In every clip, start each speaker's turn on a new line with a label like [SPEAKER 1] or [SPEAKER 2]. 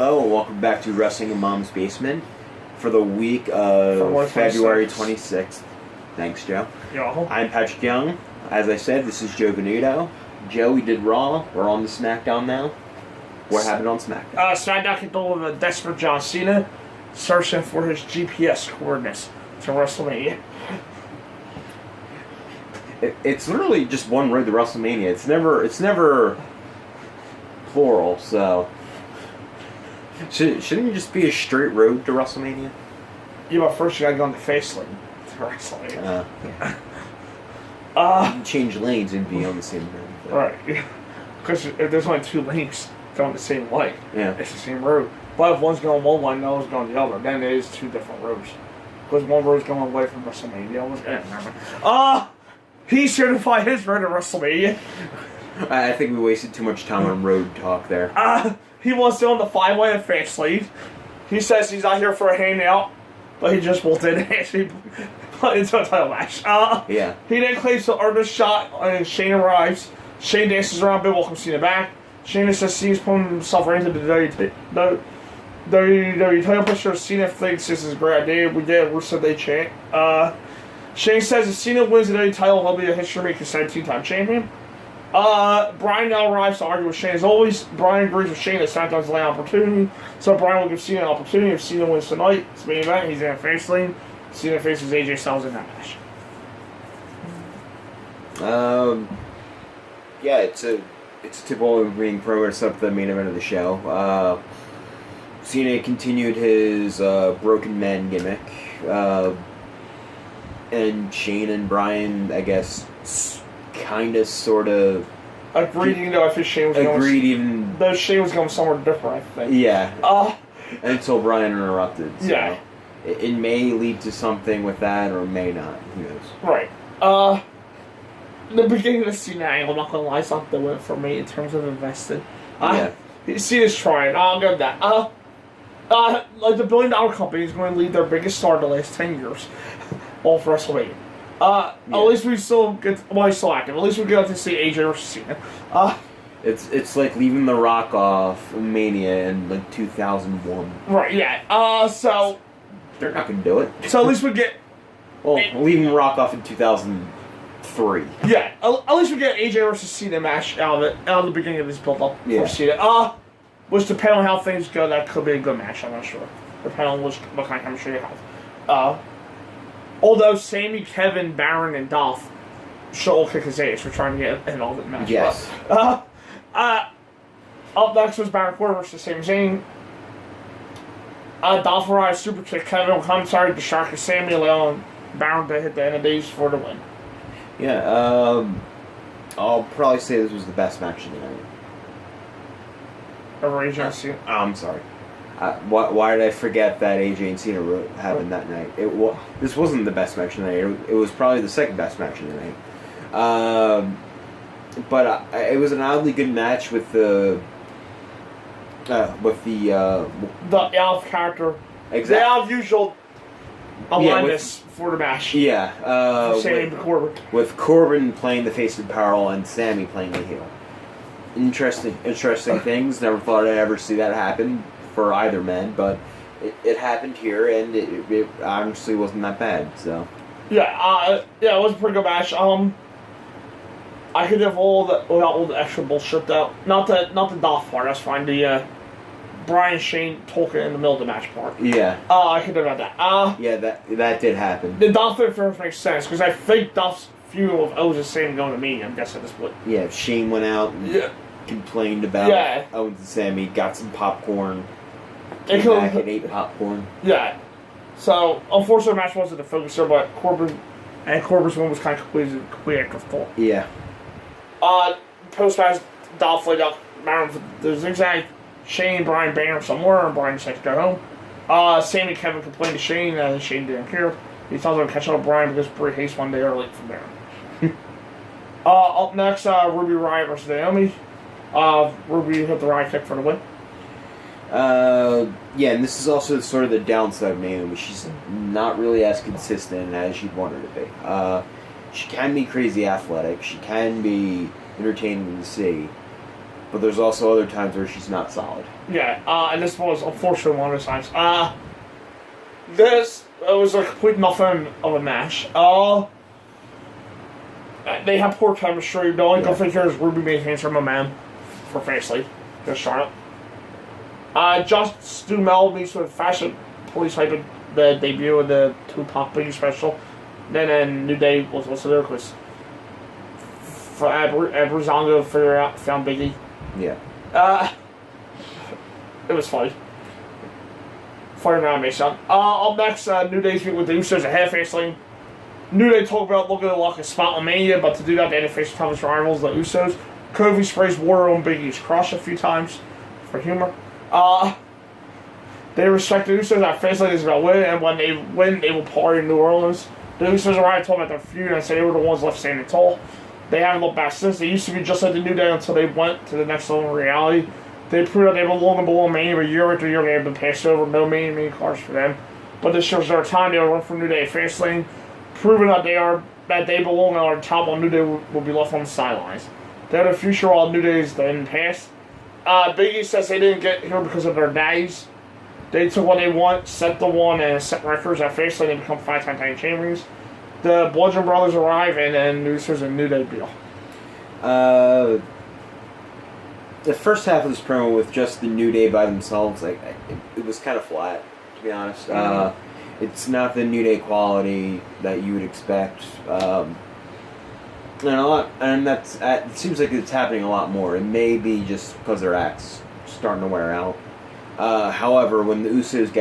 [SPEAKER 1] Hello and welcome back to Wrestling in Mom's Basement for the week of February 26th. Thanks, Joe.
[SPEAKER 2] Yo.
[SPEAKER 1] I'm Patrick Young. As I said, this is Joe Venuto. Joe, we did Raw. We're on the SmackDown now. What happened on SmackDown?
[SPEAKER 2] SmackDown kicked over the desperate John Cena, searching for his GPS coordinates to WrestleMania.
[SPEAKER 1] It's literally just one road to WrestleMania. It's never plural, so... Shouldn't it just be a straight road to WrestleMania?
[SPEAKER 2] Yeah, but first you gotta go on the face lane to WrestleMania.
[SPEAKER 1] You can change lanes and be on the same road.
[SPEAKER 2] Right. Because if there's only two lanes going the same way, it's the same road. But if one's going one way and the other's going the other, then it is two different roads. Because one road's going away from WrestleMania. He certified his road to WrestleMania.
[SPEAKER 1] I think we wasted too much time on road talk there.
[SPEAKER 2] He wants to own the 5-way of Fast Lead. He says he's not here for a handout, but he just walked in and actually put into a title match. He then claims to earn a shot, and Shane arrives. Shane dances around, Bill welcomes Cena back. Shane says Cena's pulling himself right into the WWE title picture. Cena thinks this is a great idea. We did, so they chant. Shane says if Cena wins the WWE title, he'll be a history-making 17-time champion. Brian now arrives to argue with Shane as always. Brian agrees with Shane that SmackDown's the opportunity, so Brian will give Cena an opportunity. If Cena wins tonight, it's the main event, he's in a face lane. Cena faces AJ Styles in that match.
[SPEAKER 1] Yeah, it's a typical ring progress up the main event of the show. Cena continued his broken man gimmick, and Shane and Brian, I guess, kind of, sort of...
[SPEAKER 2] Agreed, even though I think Shane was going... Though Shane was going somewhere different, I think.
[SPEAKER 1] Yeah. Until Brian interrupted. So
[SPEAKER 2] yeah.
[SPEAKER 1] It may lead to something with that, or may not. Who knows?
[SPEAKER 2] Right. The beginning of the Cena angle, I'm not going to lie, it's not the win for me in terms of invested. Cena's trying. I'll give that. Like the $1 billion company is going to lead their biggest star the last 10 years. All for WrestleMania. At least we still get... Well, he's still active. At least we get to see AJ versus Cena.
[SPEAKER 1] It's like leaving The Rock off Mania in, like, 2001.
[SPEAKER 2] Right, yeah. So...
[SPEAKER 1] They're not going to do it.
[SPEAKER 2] So at least we get...
[SPEAKER 1] Well, leaving The Rock off in 2003.
[SPEAKER 2] Yeah. At least we get AJ versus Cena match out of the beginning of this build-up for Cena. Which, depending on how things go, that could be a good match, I'm not sure. Depending on what kind of chemistry you have. Although Sammy, Kevin, Baron, and Dolph should all kick his ass for trying to get involved in the match.
[SPEAKER 1] Yes.
[SPEAKER 2] Up next was Baron Corbin versus Sami Zayn. Dolph arrives, super kick Kevin on commentary, distracted Sammy, allowing Baron to hit the end of days for the win.
[SPEAKER 1] Yeah, I'll probably say this was the best match of the night.
[SPEAKER 2] Over AJ and Cena?
[SPEAKER 1] I'm sorry. Why did I forget that AJ and Cena happened that night? This wasn't the best match of the night. It was probably the second best match of the night. But it was an oddly good match with the
[SPEAKER 2] Alf character.
[SPEAKER 1] Exactly.
[SPEAKER 2] The Alf usual alignments for the match.
[SPEAKER 1] Yeah.
[SPEAKER 2] Corbin.
[SPEAKER 1] With Corbin playing the face of Pearl and Sammy playing the heel. Interesting things. Never thought I'd ever see that happen for either man, but it happened here, and it honestly wasn't that bad. So
[SPEAKER 2] it was a pretty good match. I could have all the extra bullshit though. Not the Dolph part. That's fine. The Brian Shane talking in the middle of the match part.
[SPEAKER 1] Yeah.
[SPEAKER 2] I could have had that.
[SPEAKER 1] That did happen.
[SPEAKER 2] The Dolph interference makes sense because I think Dolph's feud of Owens and Sammy going to me. I'm guessing this what.
[SPEAKER 1] Yeah. Shane went out and complained about Owens and Sammy. Got some popcorn. Came back and ate popcorn.
[SPEAKER 2] Yeah. So, unfortunately, the match wasn't the focus there, but Corbin's win was kind of complete afterthought.
[SPEAKER 1] Yeah.
[SPEAKER 2] Post-match, Dolph laid out Baron for the zigzag. Shane, Brian, Banner somewhere, and Brian decided to go home. Sammy and Kevin complained to Shane, and Shane didn't care. He tells him to catch up with Brian because Bray hates one day early from Baron. Up next, Ruby Riott versus Naomi. Ruby hit the Riott kick for the win.
[SPEAKER 1] And this is also sort of the downside of Naomi. She's not really as consistent as you'd want her to be. She can be crazy athletic. She can be entertaining to see. but there's also other times where she's not solid.
[SPEAKER 2] Yeah, and this was unfortunately one of those times. This was a complete nothing of a match. They have poor chemistry. The only good thing here is Ruby maintains her momentum for Fastlane. Just Charlotte. Josh Stumel meets with Fashion Police hyping the debut of the Tupac Biggie special. Then New Day was also there because Brizongo found Biggie.
[SPEAKER 1] Yeah.
[SPEAKER 2] It was funny. Funny around me, son. Up next, New Day's meet with the Usos ahead of Fastlane. New Day talk about looking like a spot on Mania, but to do that, they had to face the toughest rivals, the Usos. Kofi sprays water on Biggie's crotch a few times for humor. They respect the Usos. That Fastlane is about winning, and when they win, they will party in New Orleans. The Usos arrived, told about their feud, and said they were the ones left standing tall. They haven't looked back since. They used to be just like the New Day until they went to the next level in reality. They proved that they belong and belong Mania, but year after year they have been passed over. No Mania cards for them. But this shows their time. They will run for New Day Fastlane, proving that they belong and are top while New Day will be left on the sidelines. They have a future while New Day is in the past. Biggie says they didn't get here because of their daddies. They took what they want, set the one, and set records at Fastlane. They become 5-time tag champions. The Bludgeon Brothers arrive, and then Usos and New Day deal.
[SPEAKER 1] The first half of this promo with just the New Day by themselves, it was kind of flat, to be honest. It's not the New Day quality that you would expect. And it seems like it's happening a lot more. It may be just because their act's starting to wear out. However, when the Usos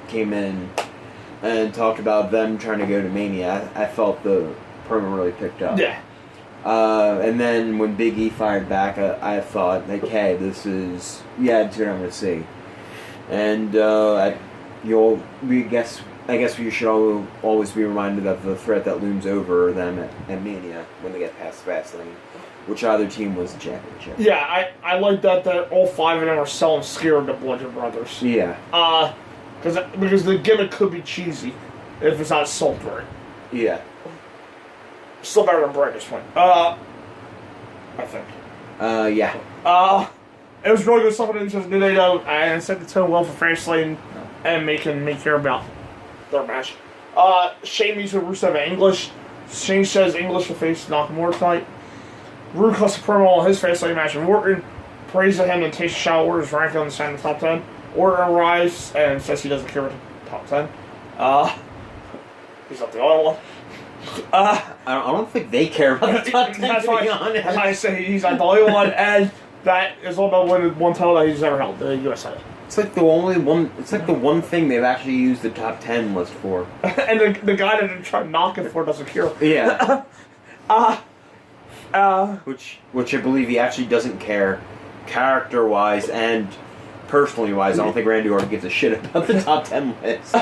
[SPEAKER 1] came in and talked about them trying to go to Mania, I felt the promo really picked up.
[SPEAKER 2] Yeah.
[SPEAKER 1] And then when Big E fired back, I thought, like, hey, this is the attitude I'm going to see. And I guess we should always be reminded of the threat that looms over them at Mania when they get past Fastlane. Which other team was the championship?
[SPEAKER 2] Yeah, I like that all 5 of them are selling scared of the Bludgeon Brothers.
[SPEAKER 1] Yeah.
[SPEAKER 2] Because the gimmick could be cheesy if it's not sold right.
[SPEAKER 1] Yeah.
[SPEAKER 2] Still better than Bray at this point. I think.
[SPEAKER 1] Yeah.
[SPEAKER 2] It was really good stuff with Usos New Day though, and set the tone well for Fastlane and make care about their match. Shane meets with Rusev in English. Shane says English will face Nakamura tonight. Rude cuts a promo on his Fastlane match with Orton, praises him and takes a shot at Orton's ranking on the side of the top 10. Orton arrives and says he doesn't care about the top 10. He's not the only one.
[SPEAKER 1] I don't think they care about the top 10,
[SPEAKER 2] that's
[SPEAKER 1] to be honest.
[SPEAKER 2] I say he's not the only one, and that is all about winning one title that he's ever held, the US title.
[SPEAKER 1] It's like the one thing they've actually used the top 10 list for.
[SPEAKER 2] And the guy that they're trying to knock it for doesn't care.
[SPEAKER 1] Yeah. Which I believe he actually doesn't care, character-wise and personally-wise. I don't think Randy Orton gives a shit about the top 10 list.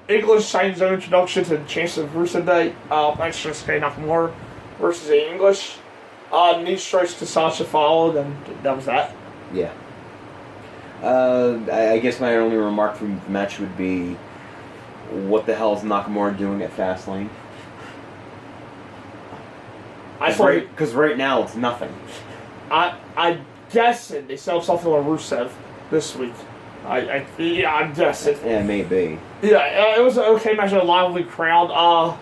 [SPEAKER 2] English signs his own introduction to the Chance of Rusev Day. Next Shinsuke Nakamura versus the English. Knee strikes to Sasha followed, and that was that.
[SPEAKER 1] Yeah. I guess my only remark from the match would be, what the hell is Nakamura doing at Fastlane? Because right now it's nothing.
[SPEAKER 2] I guess they sell something on Rusev this week. I'm guessing.
[SPEAKER 1] Yeah, maybe.
[SPEAKER 2] Yeah, it was an okay match with a lively crowd.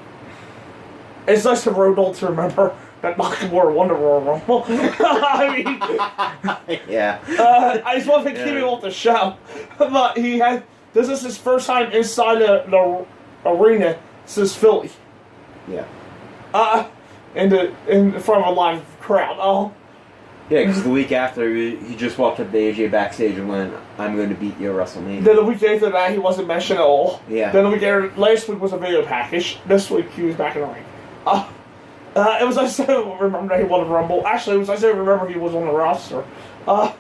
[SPEAKER 2] It's nice for Rodol to remember that Nakamura won the Royal Rumble. I mean,
[SPEAKER 1] yeah.
[SPEAKER 2] I just want to keep him off the show, but this is his first time inside the arena since Philly.
[SPEAKER 1] Yeah.
[SPEAKER 2] In front of a live crowd.
[SPEAKER 1] Yeah, because the week after, he just walked up to AJ backstage and went, I'm going to beat you at WrestleMania.
[SPEAKER 2] Then the week after that, he wasn't mentioned at all.
[SPEAKER 1] Yeah.
[SPEAKER 2] Then the week after, last week was a video package. This week, he was back in the ring. It was nice to remember that he won the Rumble. Actually, it was nice to remember he was on the roster. But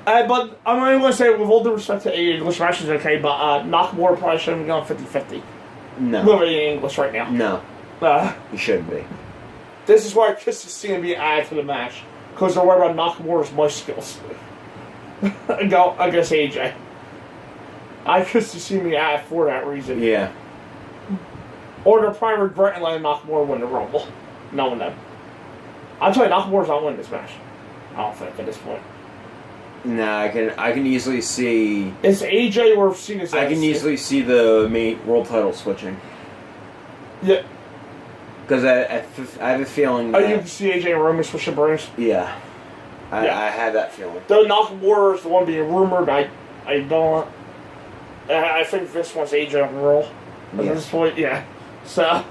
[SPEAKER 2] I'm only going to say, with all due respect to English matches, okay, but Nakamura probably shouldn't be going 50-50.
[SPEAKER 1] No.
[SPEAKER 2] Living in English right now.
[SPEAKER 1] No. He shouldn't be.
[SPEAKER 2] This is why I kissed to see him be added to the match. Because they're worried about Nakamura's mic skills. I guess AJ. I kissed to see me added for that reason.
[SPEAKER 1] Yeah.
[SPEAKER 2] Or they're probably regretting letting Nakamura win the Rumble. Knowing them. I'll tell you, Nakamura's not winning this match. I don't think at this point.
[SPEAKER 1] Nah, I can easily see.
[SPEAKER 2] It's AJ or Cena's.
[SPEAKER 1] I can easily see the main world title switching.
[SPEAKER 2] Yeah.
[SPEAKER 1] Because I have a feeling.
[SPEAKER 2] Oh, you can see AJ and Roman switching brands?
[SPEAKER 1] Yeah. I have that feeling.
[SPEAKER 2] Though Nakamura is the one being rumored, I don't. I think this one's AJ on the roll. At this point, yeah. So,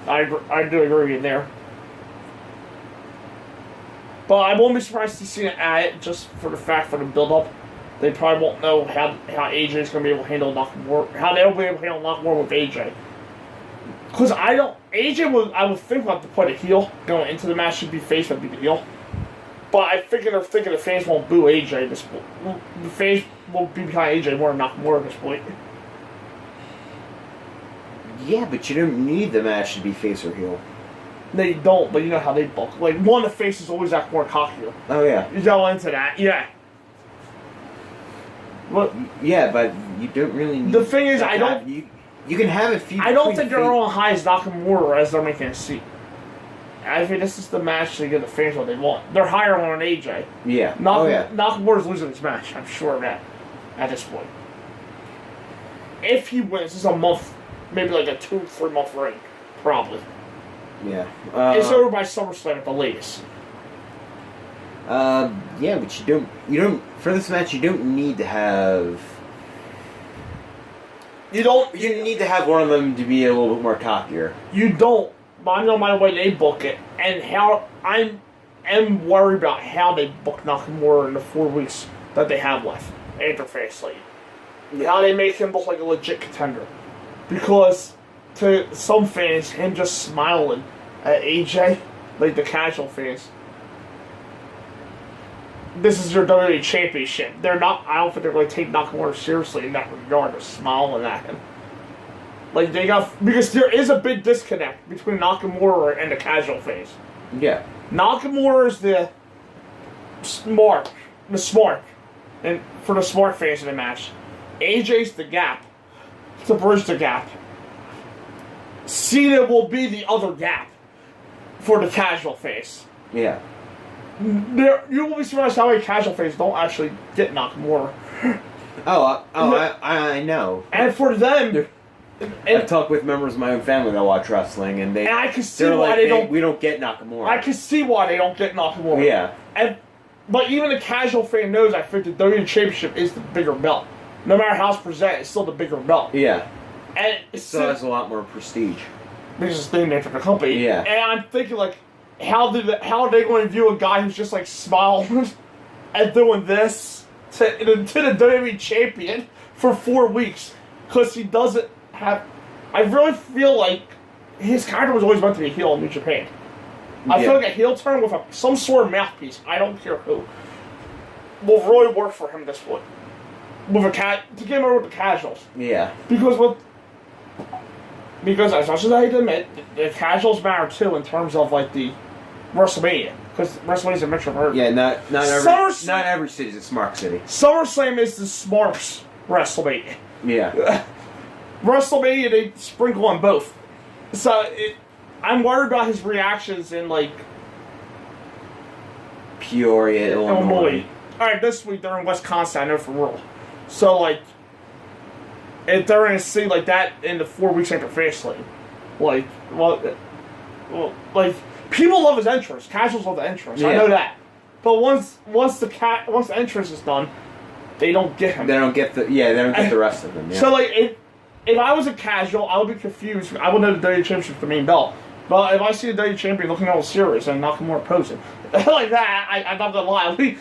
[SPEAKER 2] I do agree with you there. But I won't be surprised to see it at it just for the fact for the build-up. They probably won't know how AJ is going to be able to handle Nakamura. How they'll be able to handle Nakamura with AJ. Because I would think about the point of heel going into the match should be face would be the heel. But I think they're thinking the fans won't boo AJ at this point. The fans will be behind AJ more than Nakamura at this point.
[SPEAKER 1] Yeah, but you don't need the match to be face or heel.
[SPEAKER 2] They don't, but you know how they book. Like, one of the faces always act more cockier.
[SPEAKER 1] Oh, yeah.
[SPEAKER 2] You go into that, yeah. But,
[SPEAKER 1] yeah, but you don't really need...
[SPEAKER 2] The thing is, I don't...
[SPEAKER 1] You can have a few...
[SPEAKER 2] I don't think they're all high as Nakamura as they're making it seem. I think this is the match to give the fans what they want. They're higher on AJ.
[SPEAKER 1] Yeah.
[SPEAKER 2] Nakamura's losing this match, I'm sure of that, at this point. If he wins, this is a month, maybe like a 2-3 month reign, probably.
[SPEAKER 1] Yeah.
[SPEAKER 2] It's over by SummerSlam at the latest.
[SPEAKER 1] Yeah, but you don't for this match you don't need to have you need to have one of them to be a little bit more cockier.
[SPEAKER 2] You don't, but I know by the way they book it and how I'm worried about how they book Nakamura in the 4 weeks that they have left after Fastlane. Yeah. How they make him look like a legit contender. Because to some fans, him just smiling at AJ, like the casual fans, this is your WWE Championship. They're not. I don't think they're going to take Nakamura seriously in that regard. They're smiling at him. Like they got because there is a big disconnect between Nakamura and the casual fans.
[SPEAKER 1] Yeah.
[SPEAKER 2] Nakamura is the smart, and for the smart fans in the match, AJ's the gap to bridge the gap. Cena will be the other gap for the casual face.
[SPEAKER 1] Yeah.
[SPEAKER 2] You will be surprised how many casual fans don't actually get Nakamura.
[SPEAKER 1] I know.
[SPEAKER 2] And for them,
[SPEAKER 1] I've talked with members of my own family that watch wrestling, and
[SPEAKER 2] I can see why
[SPEAKER 1] we don't get Nakamura.
[SPEAKER 2] I can see why they don't get Nakamura.
[SPEAKER 1] Yeah.
[SPEAKER 2] But even the casual fan knows. I think the WWE Championship is the bigger belt. No matter how it's presented, it's still the bigger belt.
[SPEAKER 1] Yeah.
[SPEAKER 2] And
[SPEAKER 1] it still has a lot more prestige.
[SPEAKER 2] Because it's named after the company.
[SPEAKER 1] Yeah.
[SPEAKER 2] And I'm thinking, like, how are they going to view a guy who's just, like, smiling and doing this to the WWE Champion for 4 weeks? Because he doesn't have... I really feel like his character was always meant to be a heel in New Japan. I feel like a heel turn with some sort of mouthpiece, I don't care who, will really work for him this way. To get him over with the casuals.
[SPEAKER 1] Yeah.
[SPEAKER 2] Because as much as I hate to admit, the casuals matter too in terms of like the WrestleMania. Because WrestleMania's a mixture of everything.
[SPEAKER 1] Yeah, not every city's a smart city.
[SPEAKER 2] SummerSlam is the smarts WrestleMania.
[SPEAKER 1] Yeah.
[SPEAKER 2] WrestleMania, they sprinkle on both. So, I'm worried about his reactions in like...
[SPEAKER 1] Peoria, Illinois.
[SPEAKER 2] Alright, this week they're in Wisconsin, I know for real. So, like... If they're in a city like that in the 4 weeks after Fastlane, like people love his entrance. Casuals love the entrance. Yeah. I know that. But once the entrance is done, they don't get him.
[SPEAKER 1] They don't get the rest of them. Yeah.
[SPEAKER 2] So like if I was a casual, I would be confused. I would know the WWE Championship's the main belt. But if I see the WWE Champion looking all serious and Nakamura posing like that, I'm not gonna lie.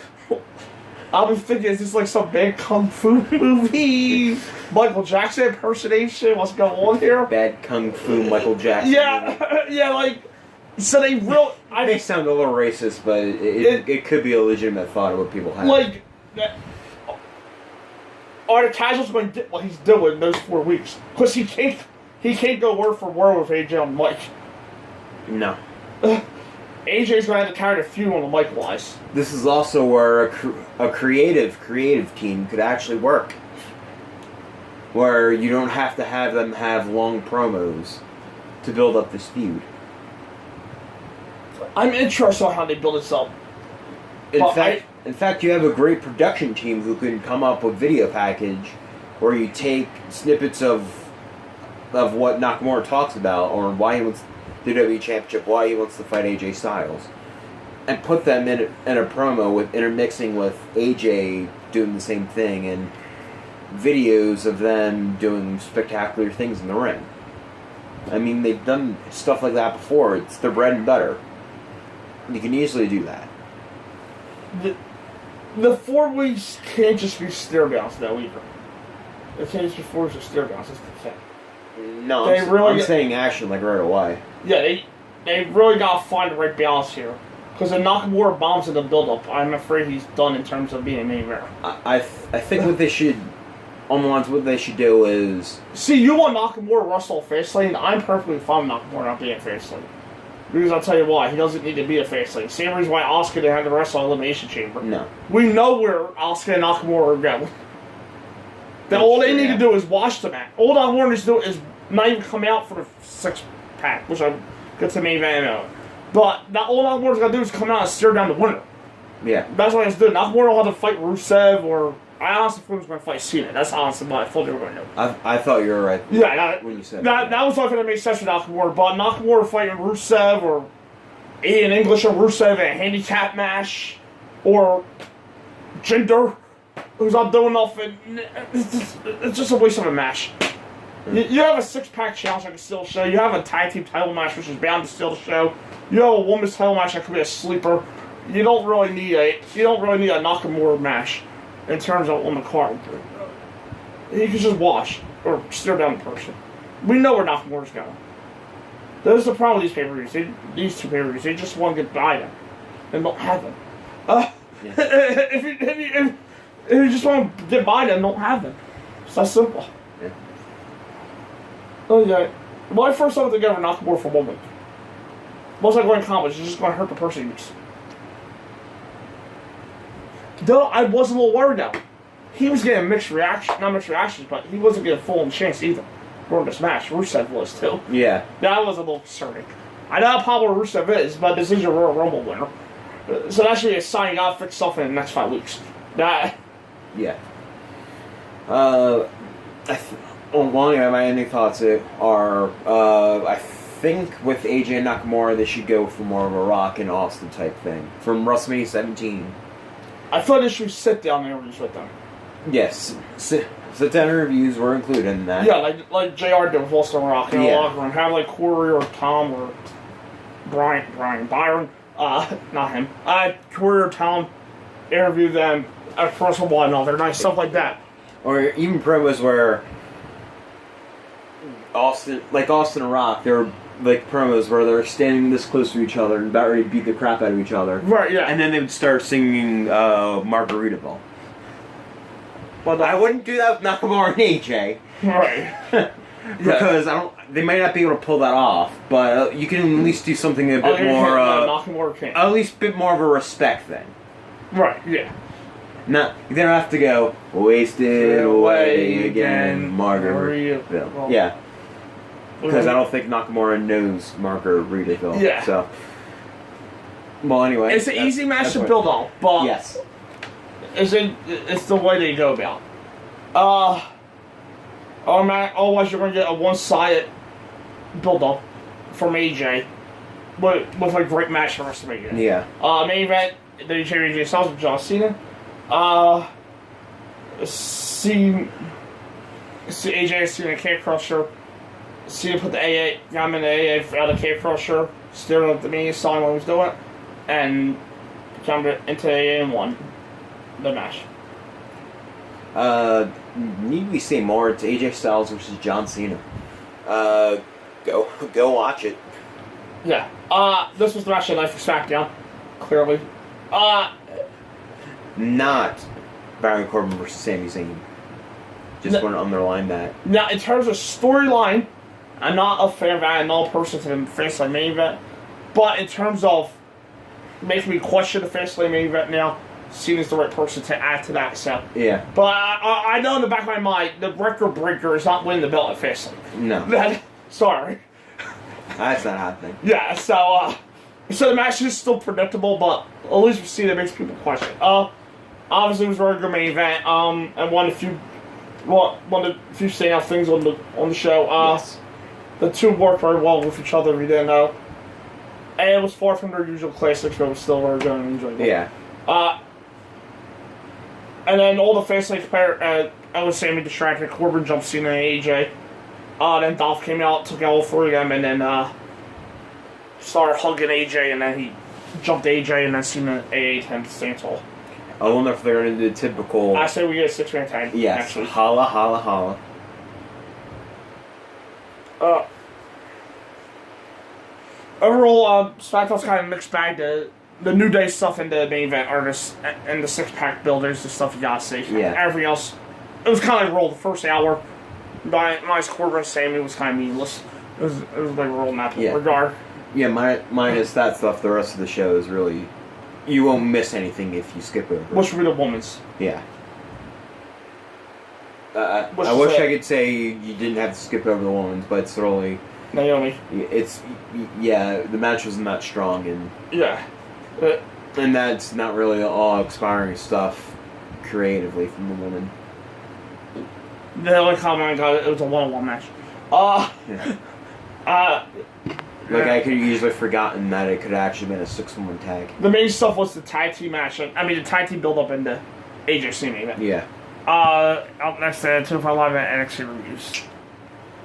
[SPEAKER 2] I'll be thinking, is this like some big kung fu movie? Michael Jackson impersonation? What's going on here?
[SPEAKER 1] Bad kung fu Michael Jackson.
[SPEAKER 2] Yeah, like, so they real...
[SPEAKER 1] It may sound a little racist, but it could be a legitimate thought of what people have.
[SPEAKER 2] Like, are the casuals going to get what he's doing in those 4 weeks? Because he can't go word for word with AJ on the mic.
[SPEAKER 1] No.
[SPEAKER 2] AJ's going to have to carry the feud on the mic wise.
[SPEAKER 1] This is also where a creative team could actually work. Where you don't have to have them have long promos to build up this feud.
[SPEAKER 2] I'm interested on how they build this up.
[SPEAKER 1] In fact, you have a great production team who can come up with video package where you take snippets of what Nakamura talks about, or why he wants the WWE Championship, why he wants to fight AJ Styles, and put them in a promo with intermixing with AJ doing the same thing and videos of them doing spectacular things in the ring. I mean, they've done stuff like that before. It's their bread and butter. You can easily do that.
[SPEAKER 2] The 4 weeks can't just be stare bounce though either. It can't just be 4 weeks of stare bounce. That's the thing.
[SPEAKER 1] No, I'm saying action like right away.
[SPEAKER 2] Yeah, they really gotta find the right balance here. Because if Nakamura bombs in the build-up, I'm afraid he's done in terms of being a main event.
[SPEAKER 1] I think what they should do is...
[SPEAKER 2] See, you want Nakamura to wrestle face lane? I'm perfectly fine with Nakamura not being a face lane. Because I'll tell you why, he doesn't need to be a face lane. Same reason why Asuka didn't have to wrestle Elimination Chamber.
[SPEAKER 1] No.
[SPEAKER 2] We know where Asuka and Nakamura are going. All they need to do is watch the match. All Nakamura needs to do is not even come out for the 6-pack, which I'll get to the main event now. But all Nakamura's got to do is come out and stare down the winner.
[SPEAKER 1] Yeah.
[SPEAKER 2] That's what he's doing. Nakamura will have to fight Rusev, or I honestly thought he was going to fight Cena. That's honestly what I thought they were going to do.
[SPEAKER 1] I thought you were right.
[SPEAKER 2] Yeah,
[SPEAKER 1] when you said
[SPEAKER 2] that was not going to make sense for Nakamura. But Nakamura fighting Rusev, or Ian English or Rusev in a handicap match, or Jinder, who's not doing nothing. It's just a waste of a match. You have a 6-pack challenge that can still show. You have a tag team title match which is bound to still show. You have a women's title match that could be a sleeper. You don't really need a Nakamura match in terms of on the card. You can just watch or stare down the person. We know where Nakamura's going. There's the problem with these pay-per-views. These 2 pay-per-views, they just want to get by them and don't have them. If you just want to get by them, don't have them. It's that simple.
[SPEAKER 1] Yeah.
[SPEAKER 2] Oh yeah. When I first saw it together, Nakamura for 1 week. What's that going to accomplish? It's just going to hurt the person. Though I was a little worried now. He was getting not mixed reactions, but he wasn't getting full on chance either during this match. Rusev was too.
[SPEAKER 1] Yeah.
[SPEAKER 2] That was a little concerning. I know how popular Rusev is, but this is your Royal Rumble winner. So that should be a sign you gotta fix stuff in the next 5 weeks.
[SPEAKER 1] Yeah. My ending thoughts are, I think with AJ and Nakamura, they should go for more of a Rock and Austin type thing from WrestleMania 17.
[SPEAKER 2] I thought they should sit down interviews with them.
[SPEAKER 1] Yes, sit down interviews were included in that.
[SPEAKER 2] Yeah, like JR did with Austin Rock in the locker room. Have like Corey or Tom or Byron, not him. Corey or Tom interview them at personal one another, nice stuff like that.
[SPEAKER 1] Or even promos where Austin and Rock, they're like promos where they're standing this close to each other and about ready to beat the crap out of each other.
[SPEAKER 2] Right, yeah.
[SPEAKER 1] And then they would start singing Margaritaville. But I wouldn't do that with Nakamura and AJ.
[SPEAKER 2] Right.
[SPEAKER 1] Because they might not be able to pull that off, but you can at least do something a bit more.
[SPEAKER 2] Nakamura can.
[SPEAKER 1] At least a bit more of a respect thing.
[SPEAKER 2] Right, yeah.
[SPEAKER 1] You don't have to go wasted away again, Margaritaville. Yeah. Because I don't think Nakamura knows Margaritaville.
[SPEAKER 2] Yeah.
[SPEAKER 1] So. Well, anyway.
[SPEAKER 2] It's an easy match to build on, but.
[SPEAKER 1] Yes.
[SPEAKER 2] It's the way they go about. Otherwise you're going to get a one-sided build-up from AJ with a great match for WrestleMania.
[SPEAKER 1] Yeah.
[SPEAKER 2] Main event, the AJ Styles with John Cena. See AJ Cena a K Crusher. Cena put the AA, got him in the AA out of K Crusher, staring at the Mania sign while he was doing it, and got him into AA and won the match.
[SPEAKER 1] Need we say more? It's AJ Styles versus John Cena. Go watch it.
[SPEAKER 2] Yeah. This was the match of the night for SmackDown. Clearly.
[SPEAKER 1] Not Baron Corbin versus Sami Zayn. Just want to underline that.
[SPEAKER 2] Now, in terms of storyline, I'm not a fan of adding another person to the Face-Lane main event. But in terms of making me question the Face-Lane main event now, Cena's the right person to add to that, so.
[SPEAKER 1] Yeah.
[SPEAKER 2] But I know in the back of my mind, the record breaker is not winning the belt at Face-Lane.
[SPEAKER 1] No.
[SPEAKER 2] Sorry.
[SPEAKER 1] That's not happening.
[SPEAKER 2] Yeah, so, So the match is still predictable, but at least we see that makes people question. Obviously it was a very good main event. And one of the few standout things on the show.
[SPEAKER 1] Yes.
[SPEAKER 2] The two worked very well with each other. If you didn't know. And it was far from their usual classics, but it was still very good and enjoyable.
[SPEAKER 1] Yeah.
[SPEAKER 2] And then all the face like I was Sammy distracted. Corbin jumped Cena and AJ. Then Dolph came out, took out all three of them, and then started hugging AJ, and then he jumped AJ, and then Cena AA'd him to stand tall.
[SPEAKER 1] I wonder if they're going to do the typical...
[SPEAKER 2] I say we get a 6-man tag.
[SPEAKER 1] Yes,
[SPEAKER 2] Actually.
[SPEAKER 1] holla, holla, holla.
[SPEAKER 2] Overall, SmackDown's kind of mixed bag. The New Day stuff in the main event and the 6-pack builders, the stuff you gotta see.
[SPEAKER 1] Yeah.
[SPEAKER 2] Everything else, it was kind of like roll the first hour. Minus Corbin and Sammy was kind of meaningless. It was like rolling that regard.
[SPEAKER 1] Yeah, minus that stuff, the rest of the show is really... You won't miss anything if you skip over.
[SPEAKER 2] Which would be the woman's.
[SPEAKER 1] Yeah. I wish I could say you didn't have to skip over the woman's, but it's really...
[SPEAKER 2] Naomi.
[SPEAKER 1] The match wasn't that strong, and...
[SPEAKER 2] Yeah.
[SPEAKER 1] And that's not really all expiring stuff creatively from the woman.
[SPEAKER 2] The only comment I got, it was a 1-on-1 match.
[SPEAKER 1] I could have easily forgotten that it could have actually been a 6-woman tag.
[SPEAKER 2] The main stuff was the tag team match. I mean, the tag team build up into AJ Cena event.
[SPEAKER 1] Yeah.
[SPEAKER 2] Up next to 205 Live and NXT reviews.